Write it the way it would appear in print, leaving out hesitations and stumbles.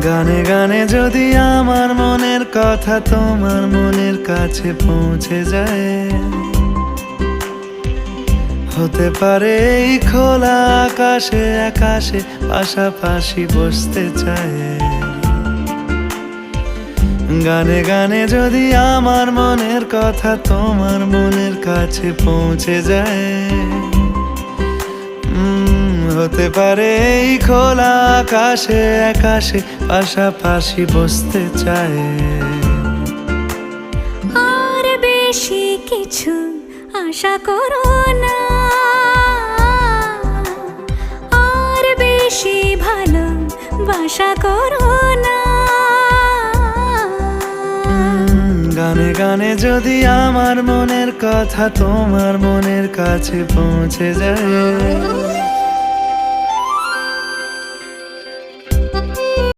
গানে গানে যদি আমার মনের কথা তোমার মনের কাছে পৌঁছে যায়, হতে পারে এই খোলা আকাশে আকাশে পাশাপাশি বসতে চায়। গানে গানে যদি আমার মনের কথা তোমার মনের কাছে পৌঁছে যায়, হতে পারে এই খোলা আকাশে আকাশে পাশাপাশি বসতে চায়। আর বেশি কিছু আশা করো না, আর বেশি ভালোবাসা করো না। গানে গানে যদি আমার মনের কথা তোমার মনের কাছে পৌঁছে যায়,